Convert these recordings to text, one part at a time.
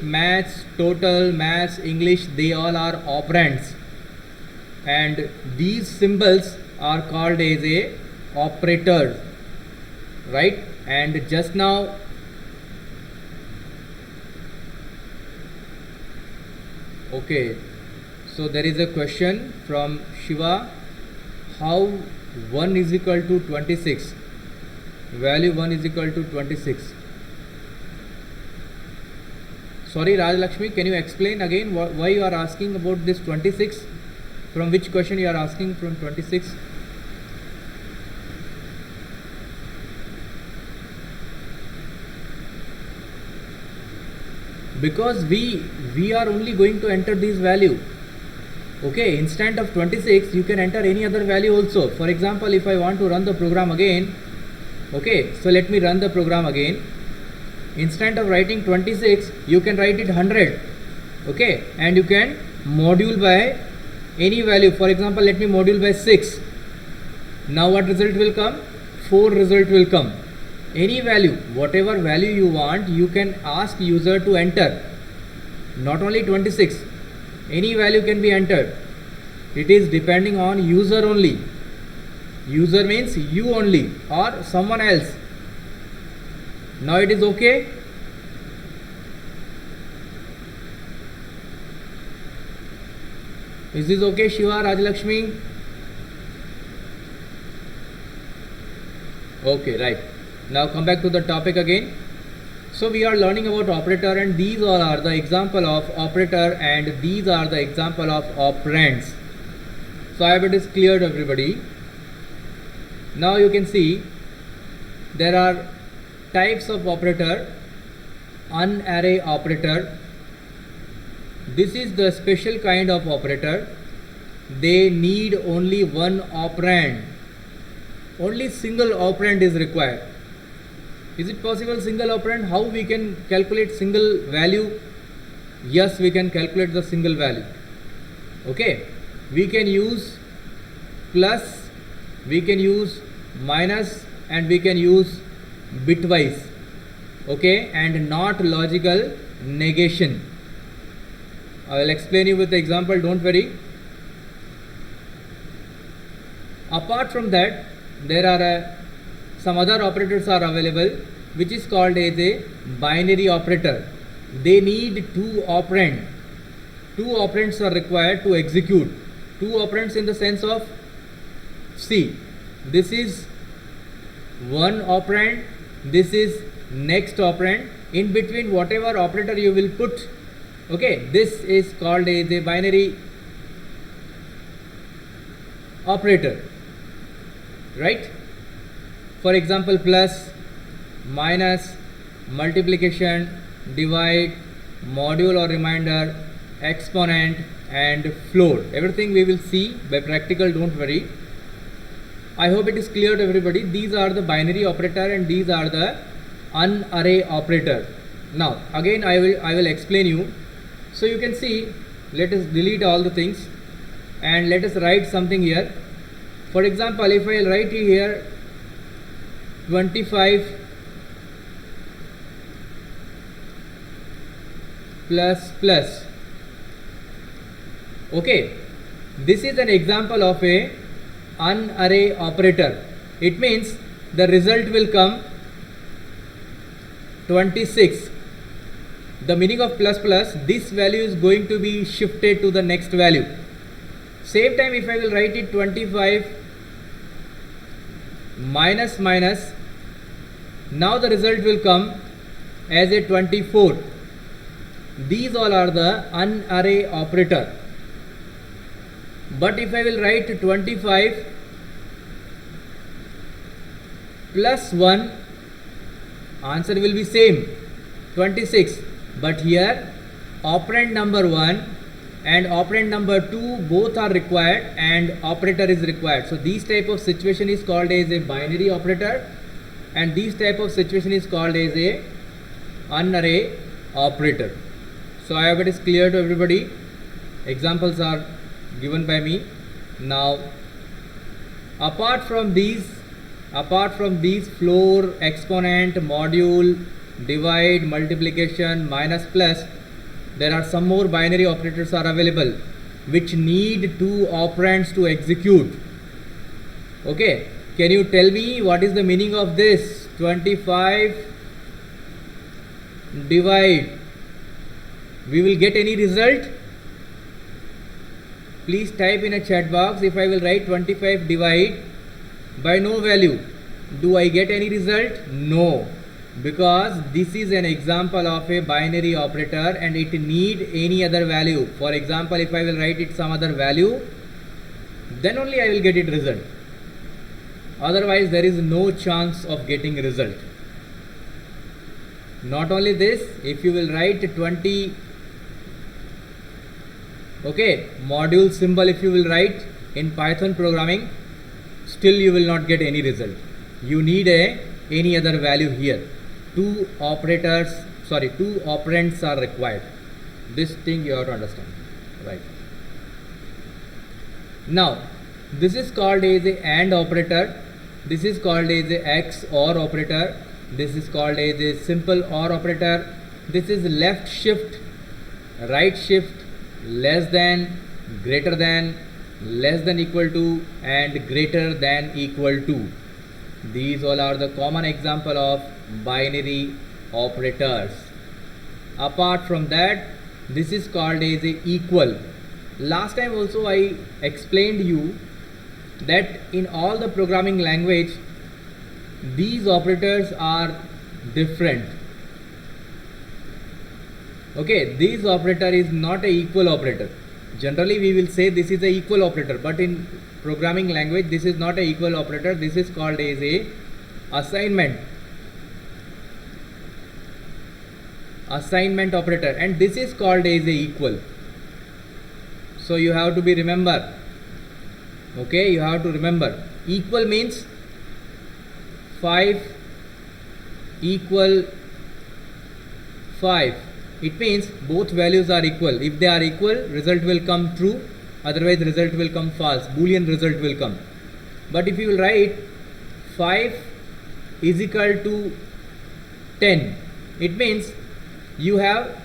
maths, total, maths, English, they all are operands, and these symbols are called as a operators, right? And just now okay, so there is a question from Shiva, how 1 is equal to 26, value 1 is equal to 26. Sorry Raj Lakshmi, can you explain again why you are asking about this 26? From which question you are asking from 26? Because we are only going to enter this value. Okay, instead of 26 you can enter any other value also. For example, if I want to run the program again, okay, so let me run the program again. Instead of writing 26 you can write it 100, okay, and you can module by any value. For example, let me module by 6. Now what result will come? 4 result will come. Any value, whatever value you want, you can ask user to enter. Not only 26, any value can be entered. It is depending on user only. User means you only or someone else. Now it is okay. Is this okay, Shiva, Raj Lakshmi? Okay, right. Now come back to the topic again. So we are learning about operator, and these all are the example of operator, and these are the example of operands. So I hope it is clear to everybody. Now you can see there are types of operator. Unarray operator, this is the special kind of operator. They need only one operand. Only single operand is required. Is it possible single operand? How we can calculate single value? Yes, we can calculate the single value. Okay, we can use plus, we can use minus, and we can use bitwise. Okay, and not logical negation. I will explain you with the example, don't worry. Apart from that, there are some other operators are available, which is called as a binary operator. They need two operand. Two operands are required to execute. Two operands in the sense of, see, this is one operand, this is next operand. In between whatever operator you will put, okay, this is called as a binary operator, right? For example, plus, minus, multiplication, divide, module or remainder, exponent, and float. Everything we will see by practical, don't worry. I hope it is clear to everybody. These are the binary operator and these are the unarray operator. Now again I will explain you. So you can see, let us delete all the things and let us write something here. For example, if I write here 25 plus plus, okay, this is an example of a unarray operator. It means the result will come 26. The meaning of plus plus, this value is going to be shifted to the next value. Same time, if I will write it 25 minus minus, now the result will come as a 24. These all are the unarray operator. But if I will write 25 plus 1, answer will be same, 26. But here operand number 1 and operand number 2 both are required and operator is required. So this type of situation is called as a binary operator and this type of situation is called as a unarray operator. So I hope it is clear to everybody. Examples are given by me. Now apart from these floor, exponent, module, divide, multiplication, minus, plus, there are some more binary operators are available which need two operands to execute. Okay, can you tell me what is the meaning of this? 25 divide. We will get any result? Please type in a chat box. If I will write 25 divide by no value, do I get any result? No, because this is an example of a binary operator and it need any other value. For example, if I will write it some other value, then only I will get it result. Otherwise there is no chance of getting result. Not only this, if you will write 20 module symbol, if you will write in Python programming, still you will not get any result. You need any other value here. Two operands are required. This thing you have to understand, right? Now this is called as a AND operator, this is called as a XOR operator, this is called as a simple OR operator, this is left shift, right shift, less than, greater than, less than equal to, and greater than equal to. These all are the common example of binary operators. Apart from that, this is called as a equal. Last time also I explained you that in all the programming language these operators are different. Okay, this operator is not a equal operator. Generally we will say this is a equal operator, but in programming language this is not a equal operator. This is called as a assignment operator, and this is called as a equal. So you have to be remember. Okay, you have to remember. Equal means 5 equal 5. It means both values are equal. If they are equal, result will come true, otherwise result will come false. Boolean result will come. But if you will write 5 is equal to 10, it means you have,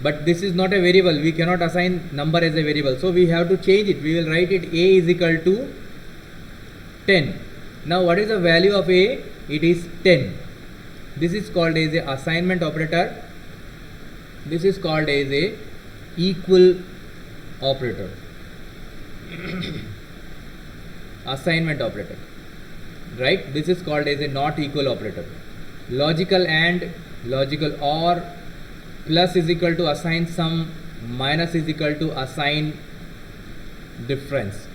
but this is not a variable, we cannot assign number as a variable, so we have to change it. We will write it a is equal to 10. Now what is the value of a? It is 10. This is called as a assignment operator. This is called as a equal operator. Assignment operator, right? This is called as a not equal operator. Logical AND, logical OR, plus is equal to assign sum, minus is equal to assign difference.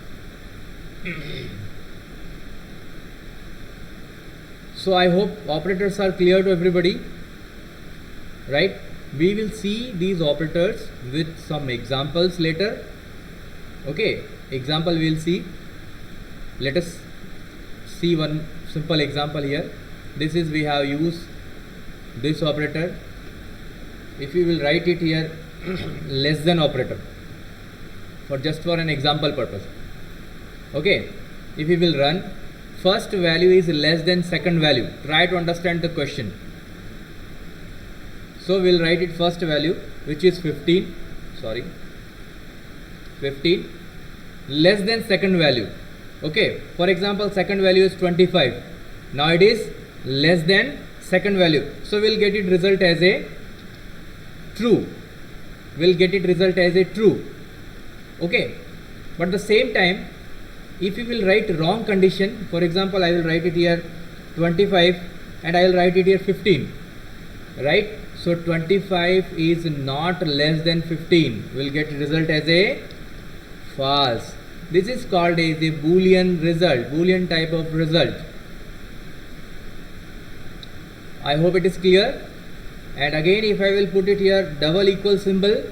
So I hope operators are clear to everybody, right? We will see these operators with some examples later. Okay, example we will see. Let us see one simple example here. This is, we have used this operator. If you will write it here, less than operator, for just for an example purpose. Okay, if you will run, first value is less than second value. Try to understand the question. So we will write it first value, which is 15, less than second value. Okay, for example, second value is 25. Now it is less than second value, so we will get it result as a true. We'll get it result as a true. Okay, but the same time, if you will write wrong condition, for example, I will write it here 25 and I will write it here 15, right? So 25 is not less than 15. We'll get result as a false. This is called as a Boolean result, Boolean type of result. I hope it is clear. And again, if I will put it here double equal symbol,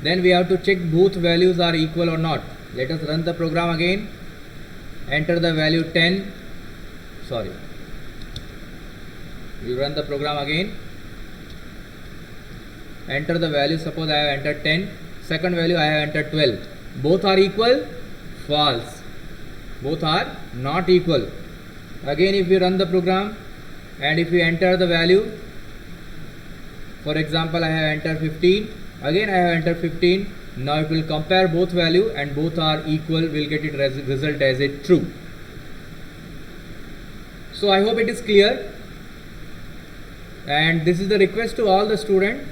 then we have to check both values are equal or not. Let us run the program again. Enter the value 10. You run the program again. Enter the value, suppose I have entered 10. Second value I have entered 12. Both are equal? False. Both are not equal. Again, if you run the program and if you enter the value, for example, I have entered 15 Again I have entered 15. Now it will compare both value and both are equal. We'll get it result as a true. So I hope it is clear, and this is the request to all the students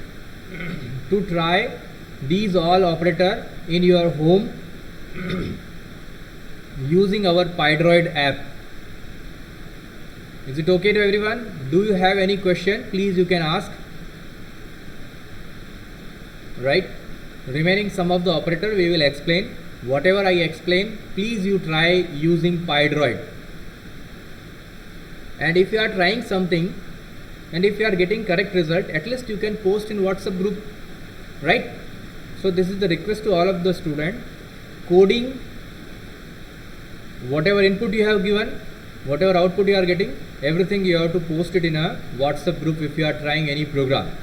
to try these all operator in your home using our Pydroid app. Is it okay to everyone? Do you have any question? Please you can ask. Right? Remaining some of the operator we will explain. Whatever I explain, please you try using Pydroid. And if you are trying something and if you are getting correct result, at least you can post in WhatsApp group, right? So this is the request to all of the student. Coding, whatever input you have given, whatever output you are getting, everything you have to post it in a WhatsApp group if you are trying any program.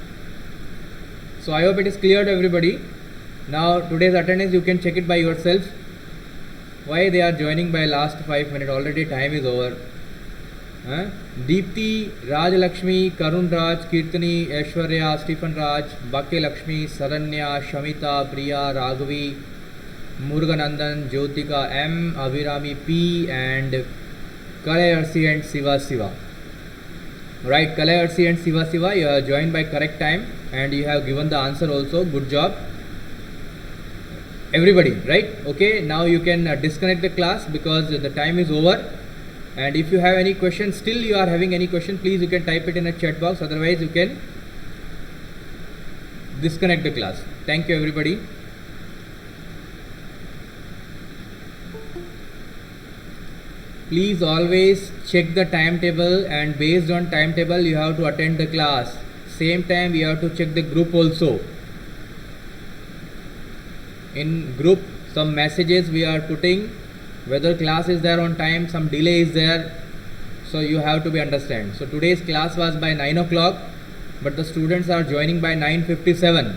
So I hope it is clear to everybody. Now today's attendance you can check it by yourself. Why they are joining by last 5 minutes, already time is over. Deepti, Raj Lakshmi, Karun Raj, Kirtani, Aishwarya, Stephen Raj, Bhakti Lakshmi, Saranya, Shamita, Priya, Raghavi, Muruganandan, Jyotika M, Abhirami P, and Kalayarsi and Siva. Right, Kalayarsi and Siva, you are joined by correct time and you have given the answer also. Good job, everybody. Right? Okay, now you can disconnect the class because the time is over. And if you have any question, still you are having any question, please you can type it in a chat box. Otherwise, you can disconnect the class. Thank you, everybody. Please always check the timetable, and based on timetable, you have to attend the class. Same time, you have to check the group also. In group, some messages we are putting. Whether class is there on time, some delay is there, so you have to be understand. So today's class was by 9 o'clock, but the students are joining by 9:57.